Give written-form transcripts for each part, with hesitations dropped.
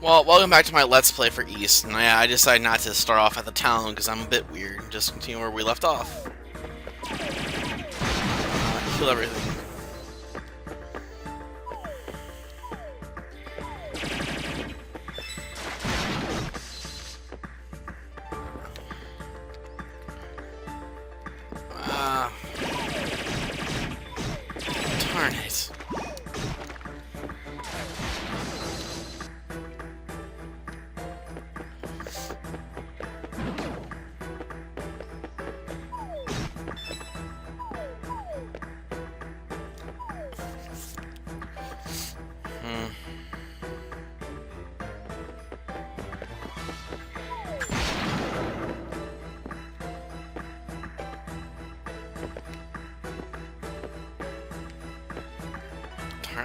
Well, welcome back to my Let's Play for East, and I decided not to start off at the town because I'm a bit weird. Just continue where we left off. Kill everything. Ah, darn it.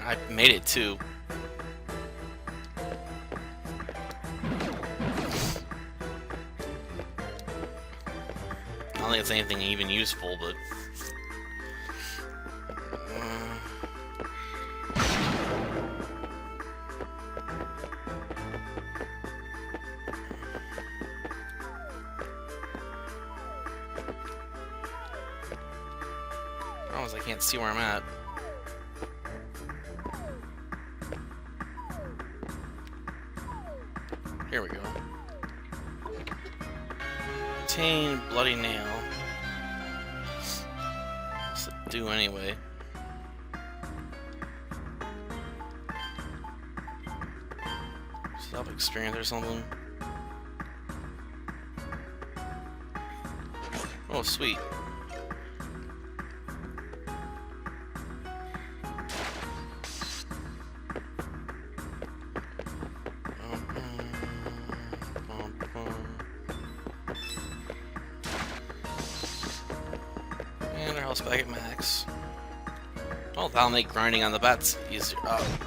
I made it too. I don't think it's anything even useful, but I can't see where I'm at. Here we go. Obtain bloody nail. What's it do anyway? Self-experience or something. Oh, sweet. And our health's back at max. Well, that'll make grinding on the bats easier. Oh,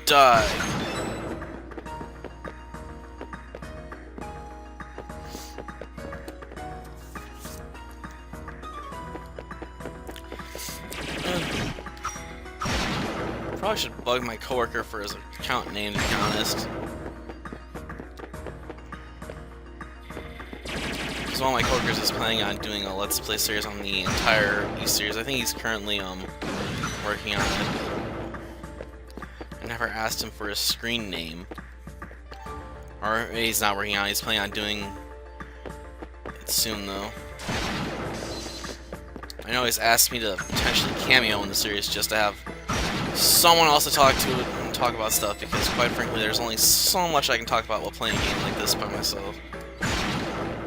die. Probably should bug my coworker for his account name, to be honest. Because one of my coworkers is planning on doing a Let's Play series on the entire East series. I think he's currently working on it. I never asked him for his screen name. Or he's not working on it, he's planning on doing it soon though. I know he's asked me to potentially cameo in the series just to have someone else to talk to and talk about stuff, because quite frankly there's only so much I can talk about while playing a game like this by myself.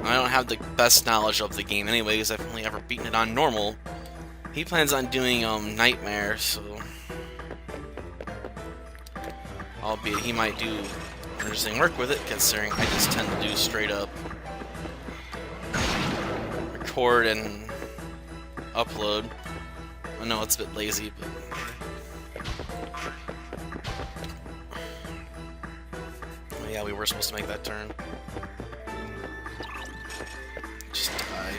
I don't have the best knowledge of the game anyway, because I've only ever beaten it on normal. He plans on doing Nightmare, so albeit he might do interesting work with it, considering I just tend to do straight up record and upload. I know it's a bit lazy, but oh, yeah, we were supposed to make that turn. Just die.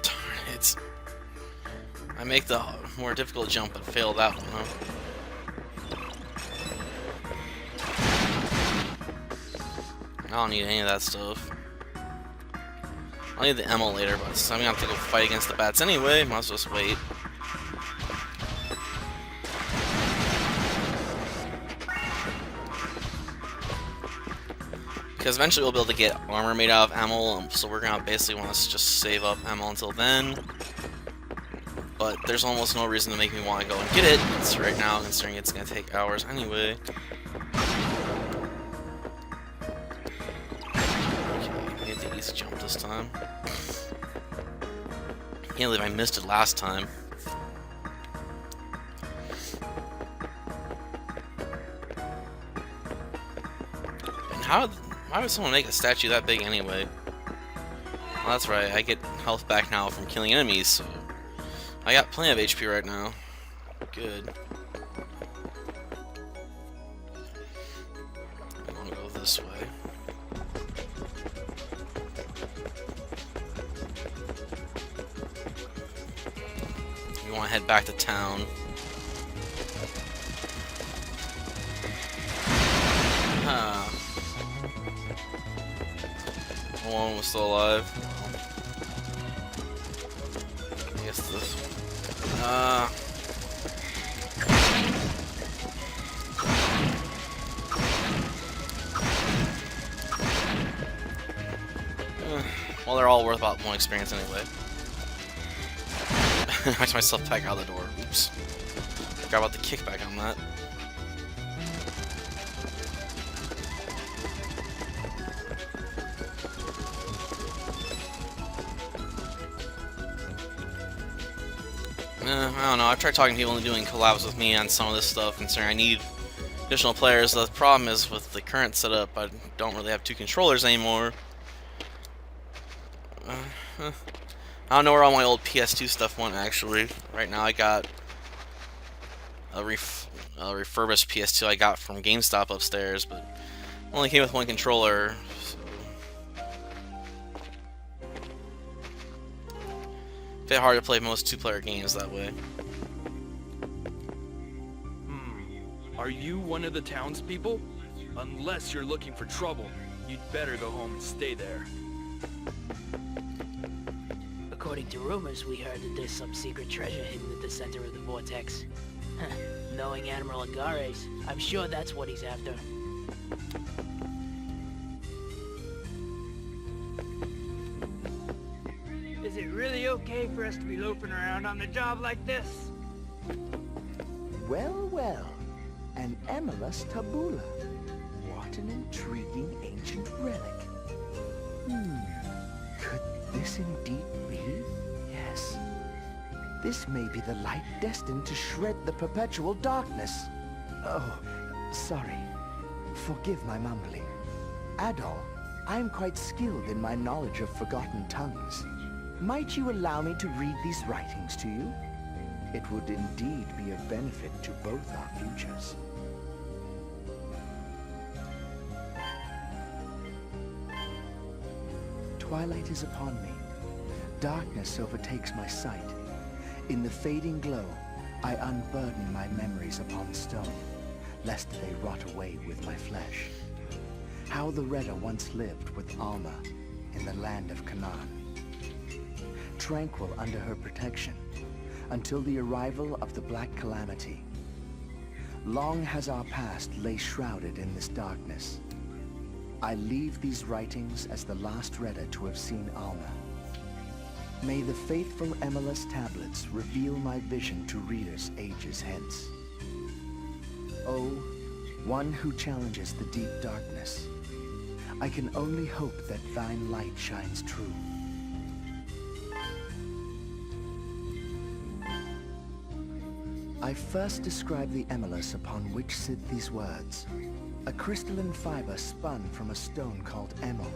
Darn it. I make the more difficult jump but fail that one, huh? I don't need any of that stuff. I'll need the ammo later, but since I'm gonna have to go fight against the bats anyway, might as well just wait. Because eventually we'll be able to get armor made out of ammo, so we're gonna basically want to just save up ammo until then. But there's almost no reason to make me want to go and get it. It's right now, considering it's gonna take hours anyway. Jump this time. Can't believe I missed it last time. And why would someone make a statue that big anyway? Well, that's right, I get health back now from killing enemies, so I got plenty of HP right now. Good. this way. We want to head back to town. One was still alive. I guess this. Well, they're all worth about 1 experience anyway. I knocked myself back out the door. Oops. Forgot about the kickback on that. I don't know. I've tried talking to people and doing collabs with me on some of this stuff, considering I need additional players. The problem is with the current setup, I don't really have 2 controllers anymore. I don't know where all my old PS2 stuff went, actually. Right now I got a refurbished PS2 I got from GameStop upstairs, but only came with 1 controller. So. A bit hard to play most 2-player games that way. Are you one of the townspeople? Unless you're looking for trouble, you'd better go home and stay there. According to rumors, we heard that there's some secret treasure hidden at the center of the vortex. Knowing Admiral Agares, I'm sure that's what he's after. Is it really okay for us to be loafing around on the job like this? Well, well. An Emulus tabula. What an intriguing ancient relic. Could this indeed be? Yes. This may be the light destined to shred the perpetual darkness. Oh, sorry. Forgive my mumbling. Adol, I am quite skilled in my knowledge of forgotten tongues. Might you allow me to read these writings to you? It would indeed be of benefit to both our futures. Twilight is upon me. Darkness overtakes my sight. In the fading glow, I unburden my memories upon stone, lest they rot away with my flesh. How the Redder once lived with Alma in the land of Canaan. Tranquil under her protection, until the arrival of the Black Calamity. Long has our past lay shrouded in this darkness. I leave these writings as the last Redder to have seen Alma. May the faithful Emulus tablets reveal my vision to readers ages hence. Oh, one who challenges the deep darkness, I can only hope that thine light shines true. I first describe the Emulus upon which sit these words. A crystalline fiber spun from a stone called Emil.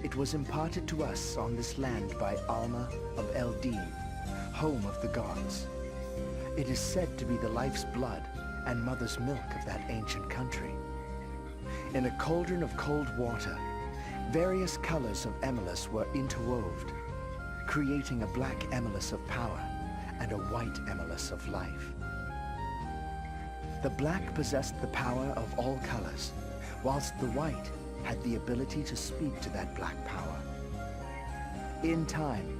It was imparted to us on this land by Alma of Eldin, home of the gods. It is said to be the life's blood and mother's milk of that ancient country. In a cauldron of cold water, various colors of Emulus were interwoved, creating a black Emulus of power and a white Emulus of life. The black possessed the power of all colors, whilst the white had the ability to speak to that black power. In time,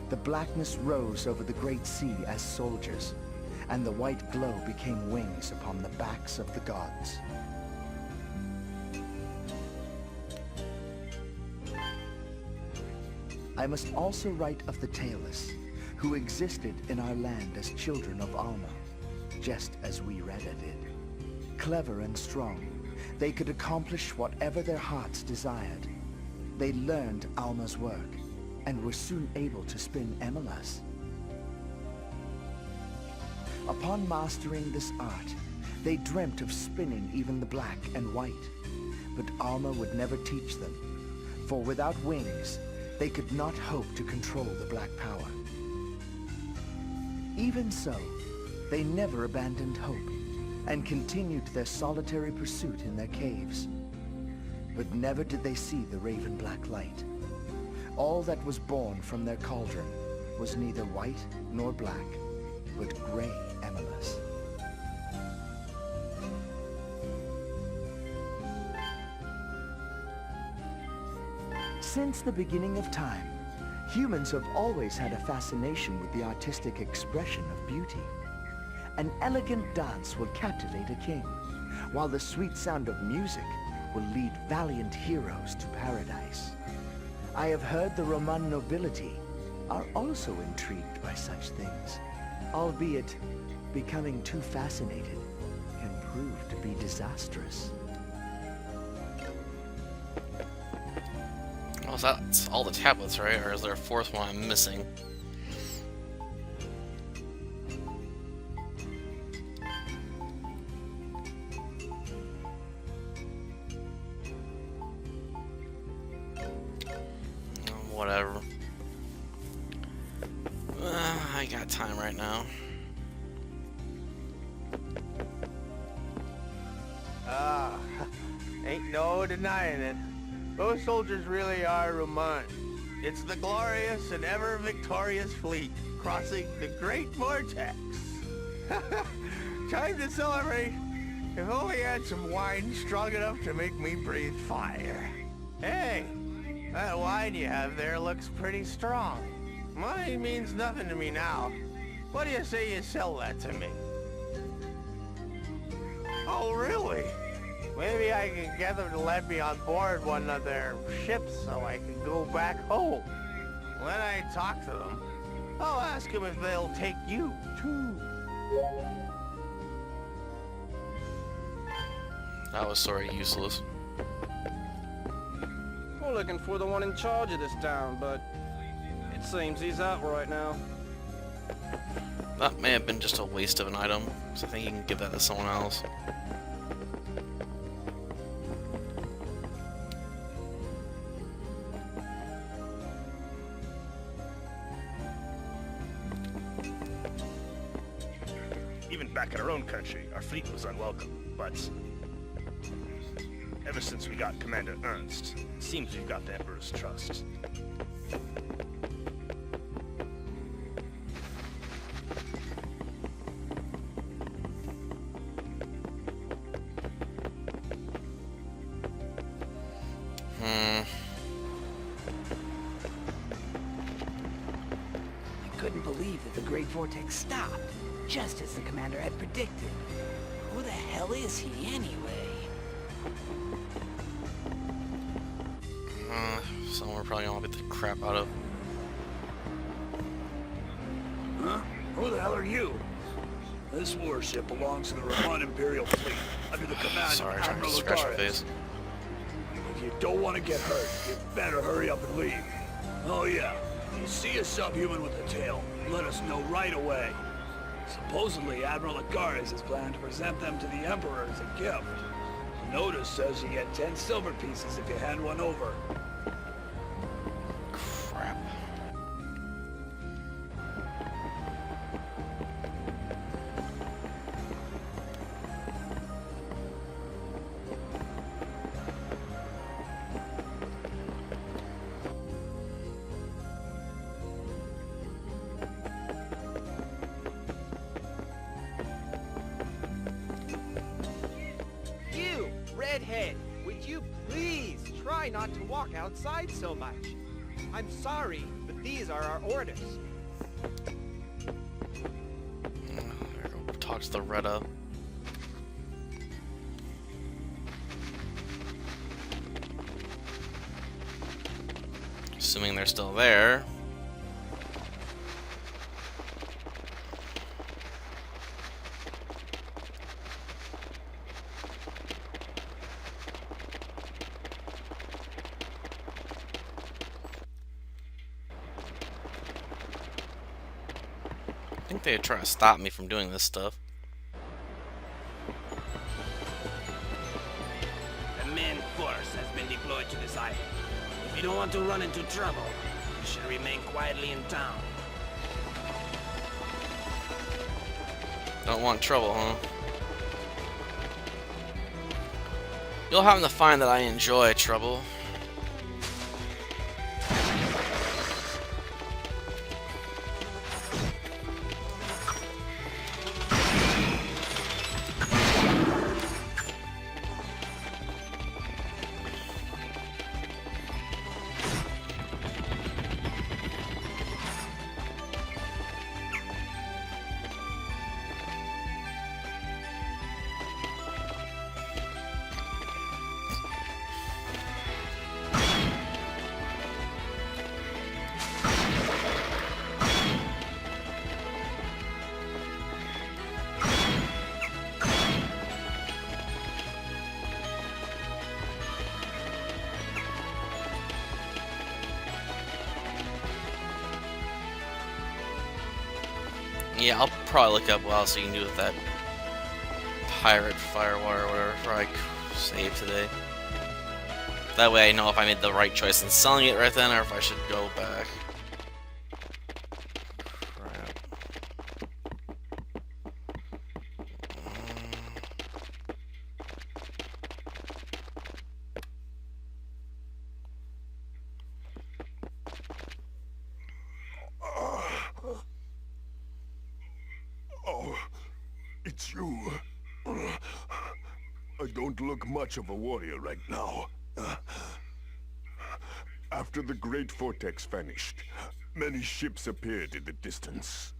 the blackness rose over the great sea as soldiers, and the white glow became wings upon the backs of the gods. I must also write of the Tailless, who existed in our land as children of Alma, just as we Redder did. Clever and strong, they could accomplish whatever their hearts desired. They learned Alma's work, and were soon able to spin Emulus. Upon mastering this art, they dreamt of spinning even the black and white, but Alma would never teach them, for without wings, they could not hope to control the black power. Even so, they never abandoned hope, and continued their solitary pursuit in their caves. but never did they see the raven black light. All that was born from their cauldron was neither white nor black, but gray emolus. Since the beginning of time, humans have always had a fascination with the artistic expression of beauty. An elegant dance will captivate a king, while the sweet sound of music will lead valiant heroes to paradise. I have heard the Roman nobility are also intrigued by such things, albeit becoming too fascinated can prove to be disastrous. Oh, so that's all the tablets, right? Or is there a fourth one I'm missing? Whatever. I got time right now. Ain't no denying it. Those soldiers really are Roman. It's the glorious and ever-victorious fleet crossing the Great Vortex. Time to celebrate. If only I had some wine strong enough to make me breathe fire. Hey, that wine you have there looks pretty strong. Money means nothing to me now. What do you say you sell that to me? Oh, really? Maybe I can get them to let me on board one of their ships so I can go back home. When I talk to them, I'll ask them if they'll take you, too. That was sort of useless. We're looking for the one in charge of this town, but it seems he's out right now. That may have been just a waste of an item, so I think you can give that to someone else. Even back in our own country, our fleet was unwelcome, but ever since we got Commander Ernst, it seems we've got the Emperor's trust. I couldn't believe that the Great Vortex stopped, just as the commander had predicted. Who the hell is he anyway? Someone we're probably gonna beat the crap out of. Huh? Who the hell are you? This warship belongs to the Roman Imperial Fleet, under the command Sorry, of trying to Admiral scratch my Agares. face. If you don't want to get hurt, you better hurry up and leave. Oh yeah, if you see a subhuman with a tail, let us know right away. Supposedly, Admiral Agares is planning to present them to the Emperor as a gift. The notice says you get 10 silver pieces if you hand one over. Crap. You, redhead, would you please try not to walk outside so much? I'm sorry, but these are our orders. Talk to the Retta. Assuming they're still there. I think they're trying to stop me from doing this stuff. A main force has been deployed to this island. If you don't want to run into trouble, you should remain quietly in town. Don't want trouble, huh? You'll happen to find that I enjoy trouble. Yeah, I'll probably look up what else you can do with that pirate firewire or whatever before I save today. That way I know if I made the right choice in selling it right then or if I should go back. Crap. Oh, it's you. I don't look much of a warrior right now. After the Great Vortex vanished, many ships appeared in the distance.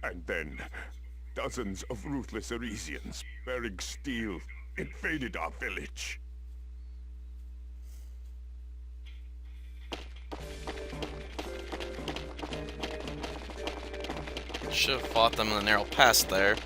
And then, dozens of ruthless Arisians bearing steel invaded our village. Should have fought them in the narrow pass there.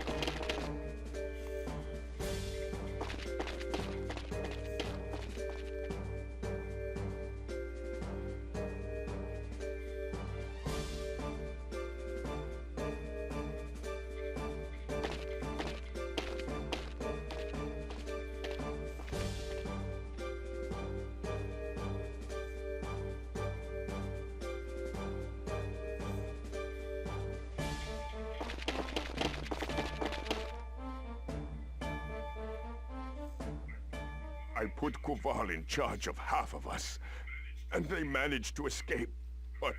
I put Koval in charge of half of us, and they managed to escape. But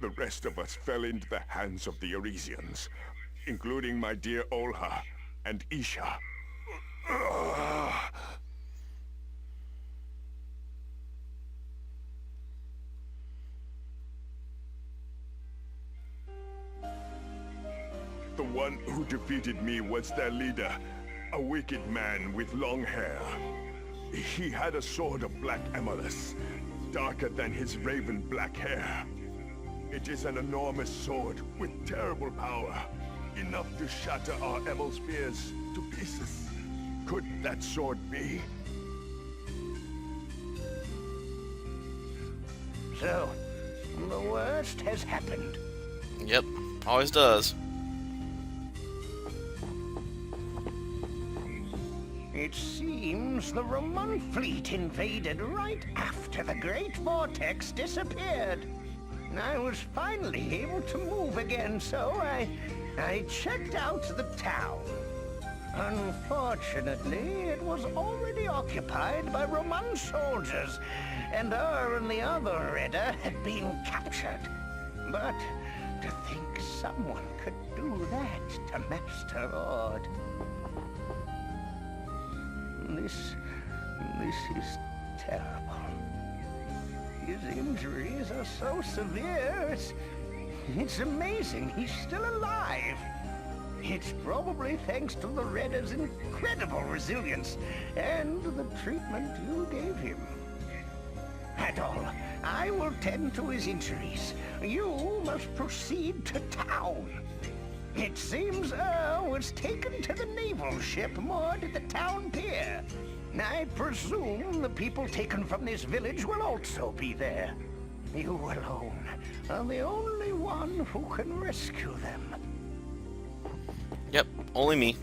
the rest of us fell into the hands of the Arisians, including my dear Olha and Isha. The one who defeated me was their leader, a wicked man with long hair. He had a sword of black amethyst, darker than his raven black hair. It is an enormous sword with terrible power, enough to shatter our Emil spears to pieces. Could that sword be? So, the worst has happened. Yep, always does. It seems the Roman fleet invaded right after the Great Vortex disappeared. I was finally able to move again, so I checked out the town. Unfortunately, it was already occupied by Roman soldiers, and the other Redder had been captured. But to think someone could do that to Master Ord. This is terrible. His injuries are so severe, it's amazing he's still alive. It's probably thanks to the Redder's incredible resilience and the treatment you gave him. At all, I will tend to his injuries. You must proceed to town. It seems was taken to the naval ship moored at the town pier. I presume the people taken from this village will also be there. You alone are the only one who can rescue them. Yep, only me.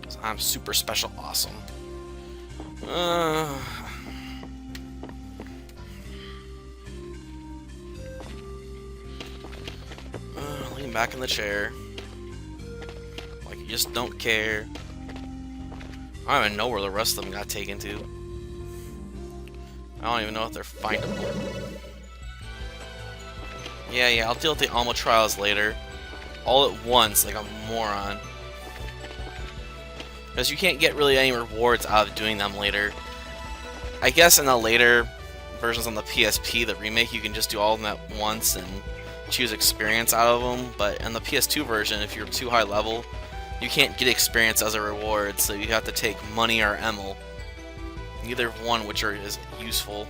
'Cause I'm super special awesome. Lean back in the chair. Like you just don't care. I don't even know where the rest of them got taken to. I don't even know if they're findable. Yeah, I'll deal with the Alma trials later. All at once, like a moron. Because you can't get really any rewards out of doing them later. I guess in the later versions on the PSP, the remake, you can just do all of them at once and choose experience out of them. But in the PS2 version, if you're too high level, you can't get experience as a reward, so you have to take money or Emil. Neither one which is useful.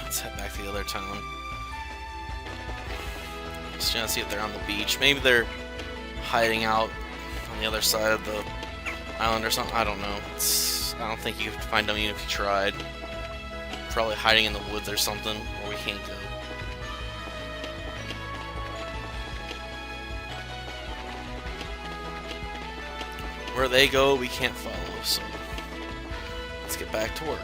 Let's head back to the other town. Just trying to see if they're on the beach. Maybe they're hiding out on the other side of the island or something. I don't know. I don't think you could find them even if you tried. Probably hiding in the woods or something, where we can't go. Where they go, we can't follow, so let's get back to work.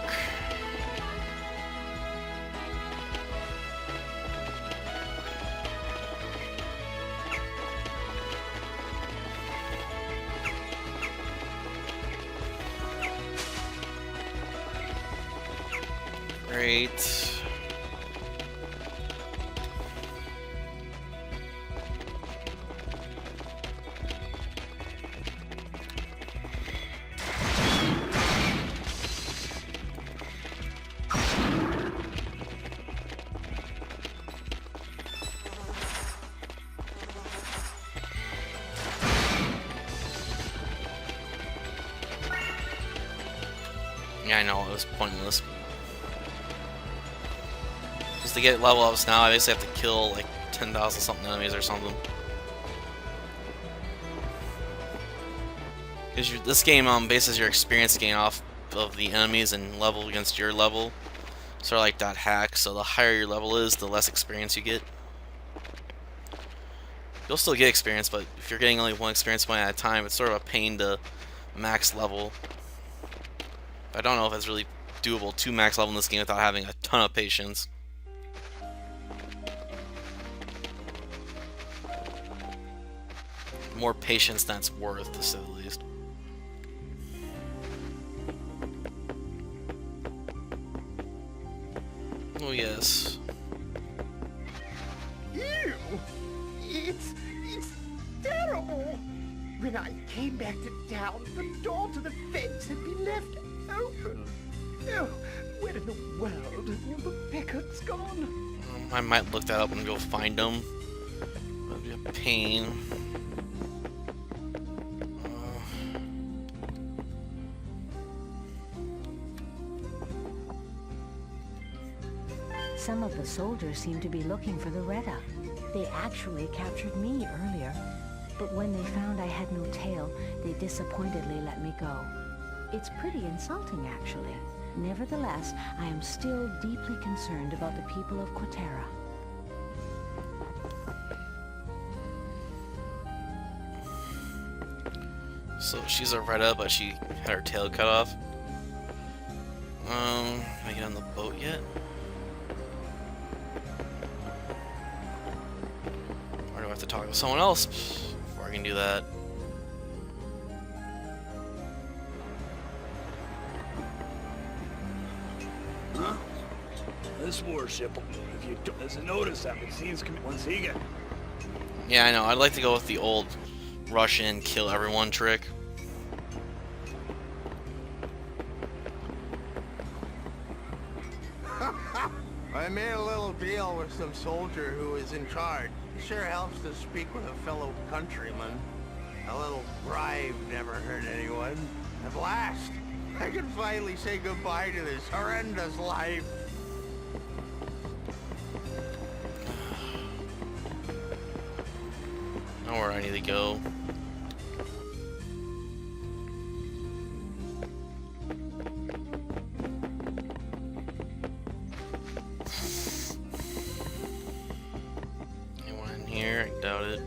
Great. Yeah, I know, it was pointless. To get level ups now, I basically have to kill like 10,000 something enemies or something. Because this game bases your experience gain off of the enemies and level against your level. Sort of like .hack, so the higher your level is, the less experience you get. You'll still get experience, but if you're getting only one experience point at a time, it's sort of a pain to max level. I don't know if it's really doable to max level in this game without having a ton of patience. More patience than it's worth, to say the least. Oh yes. Ew! It's terrible! When I came back to town, the door to the fence had been left open. Oh, where in the world have all the pickets gone? I might look that up and go find them. That'd be a pain. Some of the soldiers seem to be looking for the Retta. They actually captured me earlier, but when they found I had no tail, they disappointedly let me go. It's pretty insulting, actually. Nevertheless, I am still deeply concerned about the people of Quatera. So she's a Retta, but she had her tail cut off. Can I get on the boat yet? Or do I have to talk to someone else before I can do that? Huh? This warship, if you doesn't notice that scenes once he get. Yeah, I know. I'd like to go with the old rush in, kill everyone trick. I made a little deal with some soldier who was in charge. It sure helps to speak with a fellow countryman. A little bribe never hurt anyone. At last, I can finally say goodbye to this horrendous life. Know where I need to go. Anyone in here? I doubt it.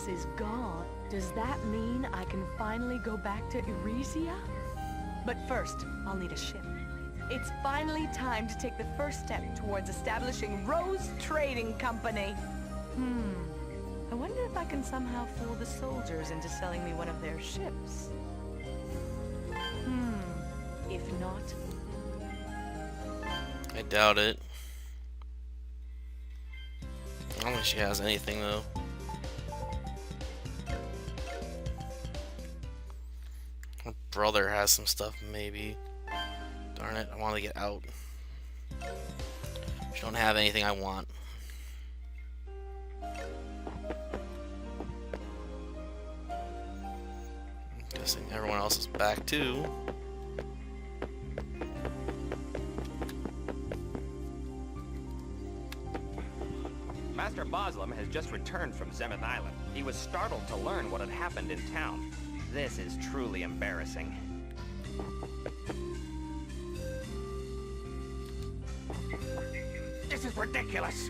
is gone. Does that mean I can finally go back to Erisia? But first, I'll need a ship. It's finally time to take the first step towards establishing Rose Trading Company. I wonder if I can somehow fool the soldiers into selling me one of their ships. If not... I doubt it. I don't think she has anything, though. Her brother has some stuff, maybe. Darn it, I want to get out. She don't have anything I want. I'm guessing everyone else is back, too. Master Boslam has just returned from Zemeth Island. He was startled to learn what had happened in town. This is truly embarrassing. This is ridiculous.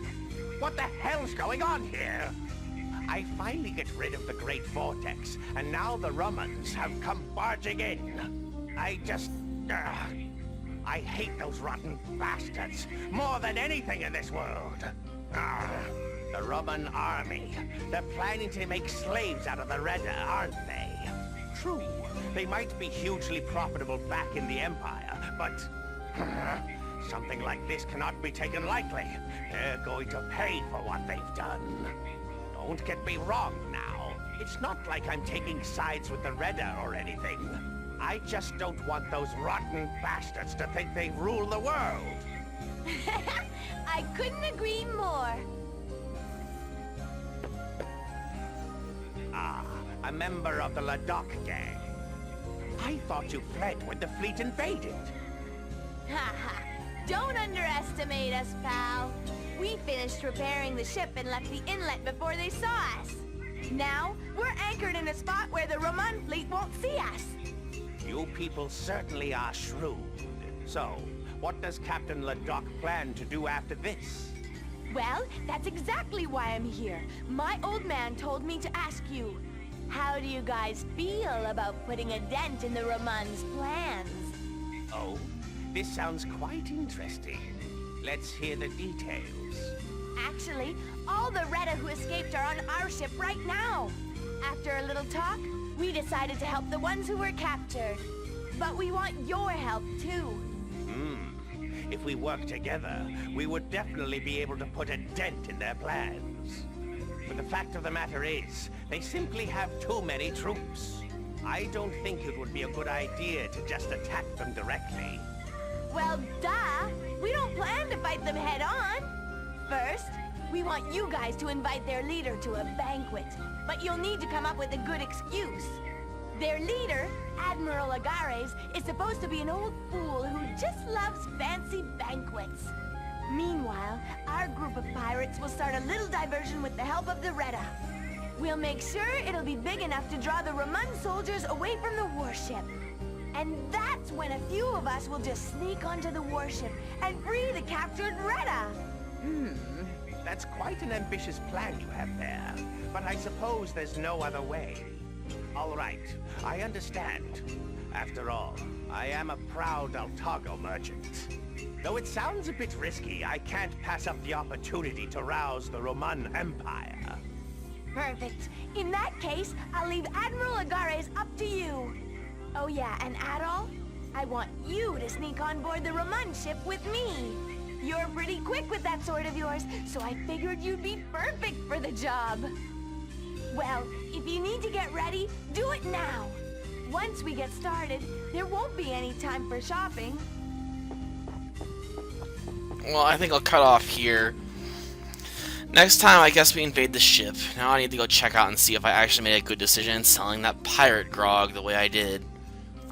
What the hell's going on here? I finally get rid of the Great Vortex, and now the Romans have come barging in. I hate those rotten bastards more than anything in this world. The Roman army. They're planning to make slaves out of the Redda, aren't they? True, they might be hugely profitable back in the Empire, but something like this cannot be taken lightly. They're going to pay for what they've done. Don't get me wrong now. It's not like I'm taking sides with the Redda or anything. I just don't want those rotten bastards to think they rule the world. I couldn't agree more. A member of the Ladok gang. I thought you fled when the fleet invaded. Haha. Don't underestimate us, pal. We finished repairing the ship and left the inlet before they saw us. Now, we're anchored in a spot where the Roman fleet won't see us. You people certainly are shrewd. So, what does Captain Ladok plan to do after this? Well, that's exactly why I'm here. My old man told me to ask you, how do you guys feel about putting a dent in the Roman's plans? Oh, this sounds quite interesting. Let's hear the details. Actually, all the Redda who escaped are on our ship right now. After a little talk, we decided to help the ones who were captured. But we want your help, too. If we work together, we would definitely be able to put a dent in their plans. But the fact of the matter is, they simply have too many troops. I don't think it would be a good idea to just attack them directly. Well, duh! We don't plan to fight them head-on. First, we want you guys to invite their leader to a banquet. But you'll need to come up with a good excuse. Their leader, Admiral Agares, is supposed to be an old fool who just loves fancy banquets. Meanwhile, our group of pirates will start a little diversion with the help of the Redda. We'll make sure it'll be big enough to draw the Roman soldiers away from the warship. And that's when a few of us will just sneak onto the warship and free the captured Redda. That's quite an ambitious plan you have there. But I suppose there's no other way. All right, I understand. After all, I am a proud Altago merchant. Though it sounds a bit risky, I can't pass up the opportunity to rouse the Roman Empire. Perfect. In that case, I'll leave Admiral Agares up to you. Oh yeah, and Adol, I want you to sneak on board the Roman ship with me. You're pretty quick with that sword of yours, so I figured you'd be perfect for the job. Well, if you need to get ready, do it now. Once we get started, there won't be any time for shopping. Well, I think I'll cut off here. Next time, I guess we invade the ship. Now I need to go check out and see if I actually made a good decision in selling that pirate grog the way I did.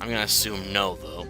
I'm gonna assume no, though.